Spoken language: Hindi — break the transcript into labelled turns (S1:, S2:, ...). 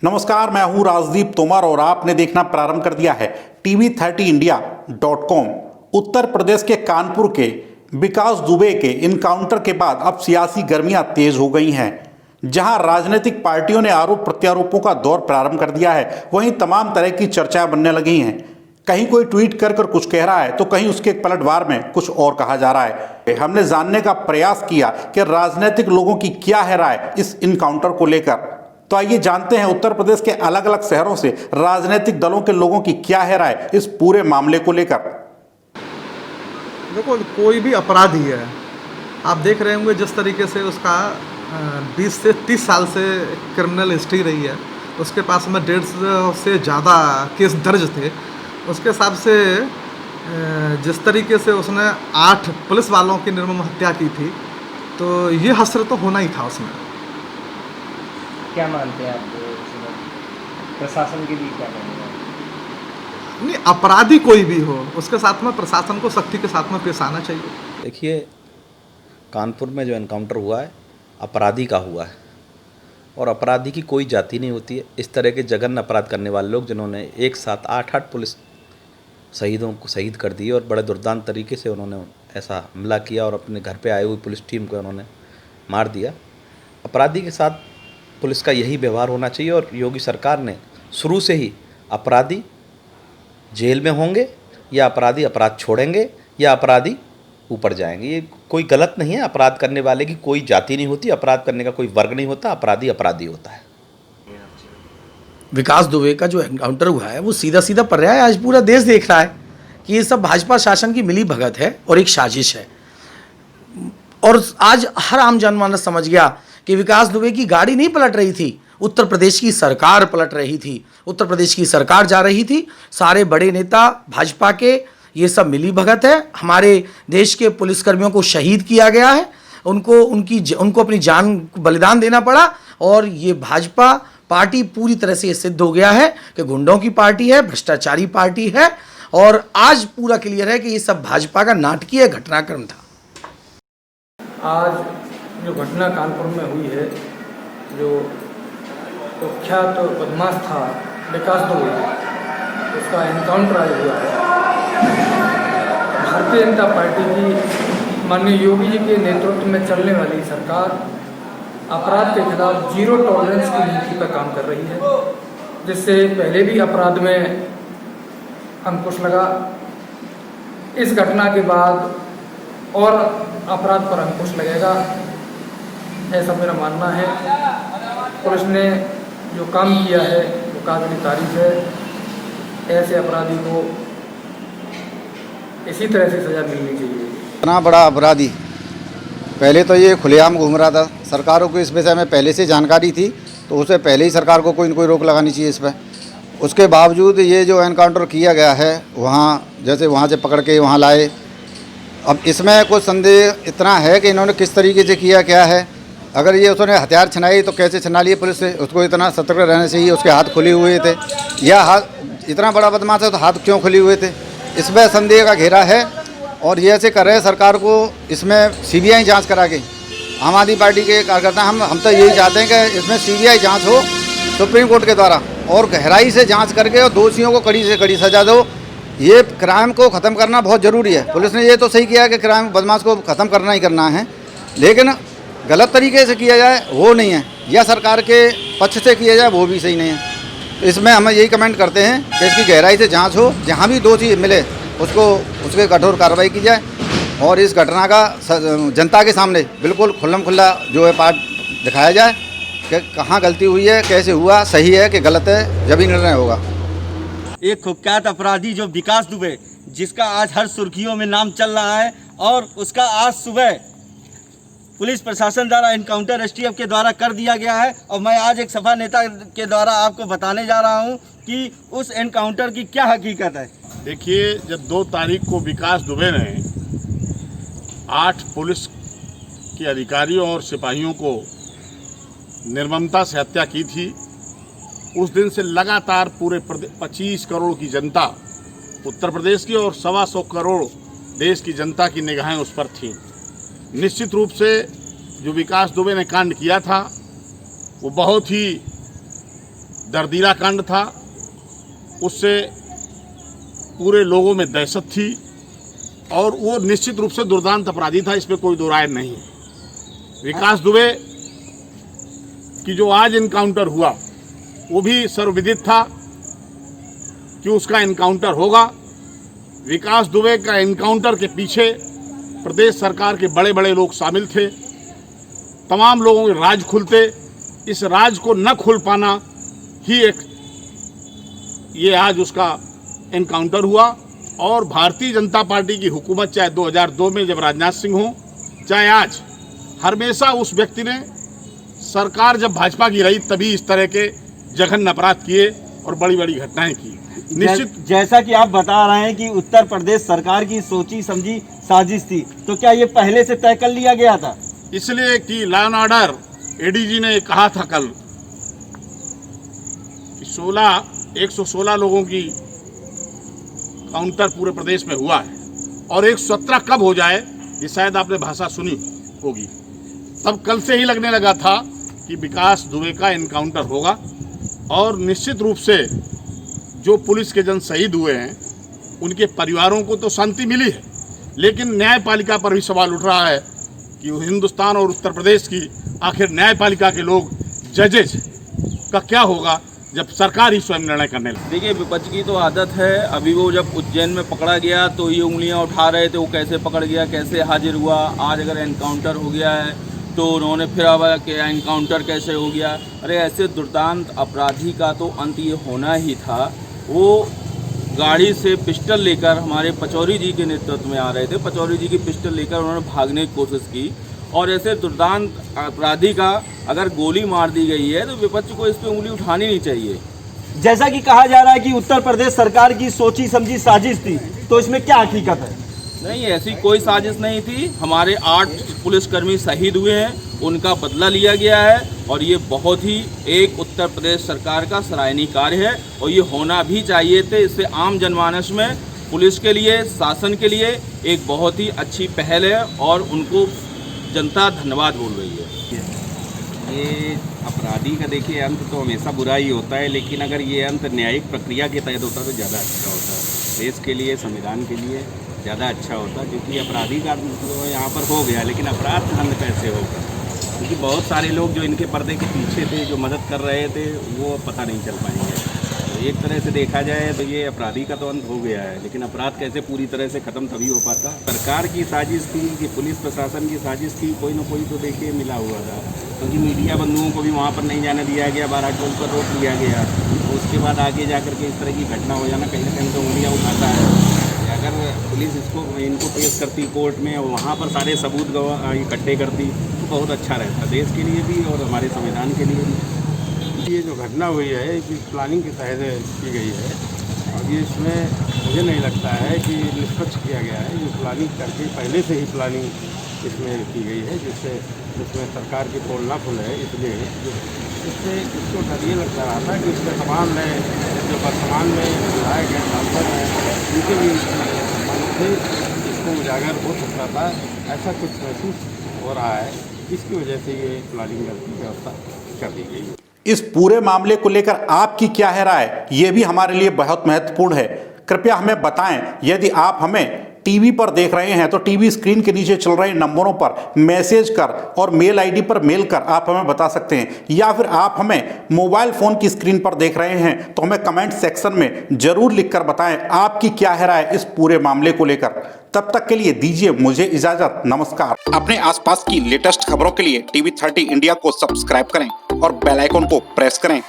S1: नमस्कार, मैं हूं राजदीप तोमर और आपने देखना प्रारंभ कर दिया है TV30India.com। उत्तर प्रदेश के कानपुर के विकास दुबे के इनकाउंटर के बाद अब सियासी गर्मियां तेज हो गई हैं। जहां राजनीतिक पार्टियों ने आरोप प्रत्यारोपों का दौर प्रारंभ कर दिया है, वहीं तमाम तरह की चर्चाएं बनने लगी हैं। कहीं कोई ट्वीट कर कुछ कह रहा है तो कहीं उसके पलटवार में कुछ और कहा जा रहा है। हमने जानने का प्रयास किया कि राजनीतिक लोगों की क्या है राय इस इनकाउंटर को लेकर। तो आइए जानते हैं उत्तर प्रदेश के अलग अलग शहरों से राजनीतिक दलों के लोगों की क्या है राय इस पूरे मामले को लेकर।
S2: देखो, कोई भी अपराधी है, आप देख रहे होंगे जिस तरीके से उसका 20 से 30 साल से क्रिमिनल हिस्ट्री रही है, उसके पास में 150 से ज़्यादा केस दर्ज थे। उसके हिसाब से जिस तरीके से उसने 8 पुलिस वालों की निर्मम हत्या की थी, तो ये हसर तो होना ही था उसमें।
S3: क्या मानते हैं आप प्रशासन के लिए क्या मानेगा?
S2: नहीं, अपराधी कोई भी हो, उसके साथ में प्रशासन को सख्ती के साथ में पेश आना चाहिए।
S4: देखिए, कानपुर में जो एनकाउंटर हुआ है अपराधी का हुआ है और अपराधी की कोई जाति नहीं होती है। इस तरह के जघन्य अपराध करने वाले लोग जिन्होंने एक साथ 8 पुलिस शहीदों को शहीद कर दिए और बड़े दुर्दांत तरीके से उन्होंने ऐसा हमला किया और अपने घर पे आई हुई पुलिस टीम को उन्होंने मार दिया। अपराधी के साथ पुलिस का यही व्यवहार होना चाहिए और योगी सरकार ने शुरू से ही अपराधी जेल में होंगे या अपराधी अपराध छोड़ेंगे या अपराधी ऊपर जाएंगे। ये कोई गलत नहीं है। अपराध करने वाले की कोई जाति नहीं होती, अपराध करने का कोई वर्ग नहीं होता। अपराधी अपराधी होता है।
S5: विकास दुबे का जो एनकाउंटर हुआ है वो सीधा सीधा पर्याय आज पूरा देश देख रहा है कि ये सब भाजपा शासन की मिली भगत है और एक साजिश है। और आज हर आम जनमानस समझ गया कि विकास दुबे की गाड़ी नहीं पलट रही थी, उत्तर प्रदेश की सरकार पलट रही थी। उत्तर प्रदेश की सरकार जा रही थी, सारे बड़े नेता भाजपा के ये सब मिली भगत है। हमारे देश के पुलिसकर्मियों को शहीद किया गया है, उनको अपनी जान को बलिदान देना पड़ा और ये भाजपा पार्टी पूरी तरह से ये सिद्ध हो गया है कि गुंडों की पार्टी है, भ्रष्टाचारी पार्टी है। और आज पूरा क्लियर है कि ये सब भाजपा का नाटकीय घटनाक्रम था।
S6: आज जो घटना कानपुर में हुई है, जो कुख्यात बदमाश था विकास दुबे, उसका एनकाउंटर आज हुआ है। भारतीय जनता पार्टी की माननीय योगी जी के नेतृत्व में चलने वाली सरकार अपराध के खिलाफ जीरो टॉलरेंस की नीति पर काम कर रही है, जिससे पहले भी अपराध में अंकुश लगा। इस घटना के बाद और अपराध पर अंकुश लगेगा, ऐसा मेरा मानना है। पुलिस ने जो काम किया है वो काबिल तारीफ है। ऐसे अपराधी को इसी तरह से सज़ा मिलनी चाहिए।
S7: इतना बड़ा अपराधी पहले तो ये खुलेआम घूम रहा था। सरकारों को इस विषय में पहले से जानकारी थी, तो उससे पहले ही सरकार को कोई न कोई रोक लगानी चाहिए इस पर। उसके बावजूद ये जो एनकाउंटर किया गया है, जैसे वहाँ से पकड़ के वहाँ लाए। अब इसमें कुछ संदेह इतना है कि इन्होंने किस तरीके से किया क्या है। अगर ये उसने हथियार छनाई तो कैसे छना लिए पुलिस से? उसको इतना सतर्क रहना चाहिए। उसके हाथ खुले हुए थे, या हाथ इतना बड़ा बदमाश है तो हाथ क्यों खुले हुए थे? इसमें संदेह का घेरा है। और ये ऐसे कर रहे हैं सरकार को, इसमें CBI जांच करा के। आम आदमी पार्टी के कार्यकर्ता हम तो यही चाहते हैं कि इसमें CBI जांच हो सुप्रीम कोर्ट के द्वारा, और गहराई से जांच करके और दोषियों को कड़ी से कड़ी सजा दो। ये क्राइम को ख़त्म करना बहुत ज़रूरी है। पुलिस ने ये तो सही किया कि क्राइम बदमाश को ख़त्म करना ही करना है, लेकिन गलत तरीके से किया जाए वो नहीं है, या सरकार के पक्ष से किया जाए वो भी सही नहीं है। तो इसमें हम यही कमेंट करते हैं कि इसकी गहराई से जांच हो, जहां भी दोषी मिले उसके कठोर कार्रवाई की जाए और इस घटना का जनता के सामने बिल्कुल खुल्लम खुल्ला जो है पार्ट दिखाया जाए कि कहाँ गलती हुई है, कैसे हुआ, सही है कि गलत है, जब ही निर्णय होगा।
S8: एक कुख्यात अपराधी जो विकास दुबे, जिसका आज हर सुर्खियों में नाम चल रहा है, और उसका आज सुबह पुलिस प्रशासन द्वारा एनकाउंटर STF के द्वारा कर दिया गया है। और मैं आज एक सपा नेता के द्वारा आपको बताने जा रहा हूं कि उस एनकाउंटर की क्या हकीकत है।
S9: देखिए, जब 2 तारीख को विकास दुबे ने 8 पुलिस के अधिकारियों और सिपाहियों को निर्ममता से हत्या की थी, उस दिन से लगातार पूरे 25 करोड़ की जनता उत्तर प्रदेश की और 125 करोड़ देश की जनता की निगाहें उस पर थीं। निश्चित रूप से जो विकास दुबे ने कांड किया था वो बहुत ही दर्दीला कांड था, उससे पूरे लोगों में दहशत थी और वो निश्चित रूप से दुर्दांत अपराधी था, इसमें कोई दो राय नहीं है। विकास दुबे की जो आज इनकाउंटर हुआ वो भी सर्वविदित था कि उसका इनकाउंटर होगा। विकास दुबे का इनकाउंटर के पीछे प्रदेश सरकार के बड़े बड़े लोग शामिल थे, तमाम लोगों के राज खुलते, इस राज को न खुल पाना ही ये आज उसका इनकाउंटर हुआ। और भारतीय जनता पार्टी की हुकूमत चाहे 2002 में जब राजनाथ सिंह हो, चाहे आज, हमेशा उस व्यक्ति ने सरकार जब भाजपा की रही तभी इस तरह के जघन्य अपराध किए और बड़ी बड़ी घटनाएं की। निश्चित
S8: जैसा कि आप बता रहे हैं कि उत्तर प्रदेश सरकार की सोची समझी साजिश थी, तो क्या ये पहले से तय कर लिया गया था?
S9: इसलिए कि लॉ एंड ऑर्डर एडीजी ने कहा था कल कि 116 लोगों की काउंटर पूरे प्रदेश में हुआ है और 117 कब हो जाए ये शायद आपने भाषा सुनी होगी। तब कल से ही लगने लगा था कि विकास दुबे का इनकाउंटर होगा और निश्चित रूप से जो पुलिस के जन शहीद हुए हैं उनके परिवारों को तो शांति मिली है, लेकिन न्यायपालिका पर भी सवाल उठ रहा है कि हिंदुस्तान और उत्तर प्रदेश की आखिर न्यायपालिका के लोग, जजेज का क्या होगा जब सरकार ही स्वयं निर्णय करने लगे।
S4: देखिए, विपक्ष की तो आदत है। अभी वो जब उज्जैन में पकड़ा गया तो ये उंगलियां उठा रहे थे, वो कैसे पकड़ गया, कैसे हाजिर हुआ। आज अगर एनकाउंटर हो गया है तो उन्होंने फिर अब कि एनकाउंटर कैसे हो गया। अरे ऐसे दुर्दांत अपराधी का तो अंत ये होना ही था। वो गाड़ी से पिस्टल लेकर हमारे पचौरी जी के नेतृत्व में आ रहे थे, पचौरी जी की पिस्टल लेकर उन्होंने भागने की कोशिश की और ऐसे दुर्दांत अपराधी का अगर गोली मार दी गई है तो विपक्ष को इस पर उंगली उठानी नहीं चाहिए।
S8: जैसा कि कहा जा रहा है कि उत्तर प्रदेश सरकार की सोची समझी साजिश थी, तो इसमें क्या हकीकत है?
S4: नहीं, ऐसी कोई साजिश नहीं थी। हमारे 8 पुलिसकर्मी शहीद हुए हैं, उनका बदला लिया गया है और ये बहुत ही एक उत्तर प्रदेश सरकार का सराहनीय कार्य है और ये होना भी चाहिए थे। इससे आम जनमानस में पुलिस के लिए, शासन के लिए एक बहुत ही अच्छी पहल है और उनको जनता धन्यवाद बोल रही है।
S10: ये अपराधी का देखिए अंत तो हमेशा बुरा ही होता है, लेकिन अगर ये अंत न्यायिक प्रक्रिया के तहत होता तो ज़्यादा अच्छा होता। देश के लिए, संविधान के लिए ज़्यादा अच्छा होता, क्योंकि अपराधी का तो यहाँ पर हो गया, लेकिन अपराध का अंत कैसे होगा? क्योंकि बहुत सारे लोग जो इनके पर्दे के पीछे थे, जो मदद कर रहे थे, वो पता नहीं चल पाएंगे। तो एक तरह से देखा जाए तो ये अपराधी का तो अंत हो गया है, लेकिन अपराध कैसे पूरी तरह से ख़त्म तभी हो पाता। सरकार की साजिश थी कि पुलिस प्रशासन की साजिश थी, कोई ना कोई तो देखिए मिला हुआ था, क्योंकि मीडिया बंधुओं को भी वहाँ पर नहीं जाने दिया गया, 12 टोल पर रोक लिया गया। तो उसके बाद आगे जा कर के इस तरह की घटना हो जाना कहीं ना कहीं तो उंगलियाँ उठाता है। अगर पुलिस इनको पेश करती कोर्ट में और वहाँ पर सारे सबूत इकट्ठे करती तो बहुत अच्छा रहता, देश के लिए भी और हमारे संविधान के लिए भी।
S11: ये जो घटना हुई है कि प्लानिंग के तहत की गई है और ये इसमें मुझे नहीं लगता है कि निष्पक्ष किया गया है। ये प्लानिंग करके पहले से ही प्लानिंग इसमें की गई है, जिसमें सरकार की पोल ना खुले, इसलिए इससे इसको डर ये लग रहा था कि इसके तमाम नए जो वर्तमान में विधायक हैं, सांसद हैं, उनके भी थे, इसको उजागर हो सकता था, ऐसा कुछ महसूस हो रहा है। इसकी वजह से ये प्लानिंग की व्यवस्था कर दी गई।
S1: इस पूरे मामले को लेकर आपकी क्या है राय, ये भी हमारे लिए बहुत महत्वपूर्ण है। कृपया हमें बताएं। यदि आप हमें टीवी पर देख रहे हैं तो टीवी स्क्रीन के नीचे चल रहे नंबरों पर मैसेज कर और मेल आईडी पर मेल कर आप हमें बता सकते हैं, या फिर आप हमें मोबाइल फ़ोन की स्क्रीन पर देख रहे हैं तो हमें कमेंट सेक्शन में ज़रूर लिखकर बताएं आपकी क्या है राय इस पूरे मामले को लेकर। तब तक के लिए दीजिए मुझे इजाज़त। नमस्कार। अपने आसपास की लेटेस्ट खबरों के लिए TV30 इंडिया को सब्सक्राइब करें और बेल आइकन को प्रेस करें।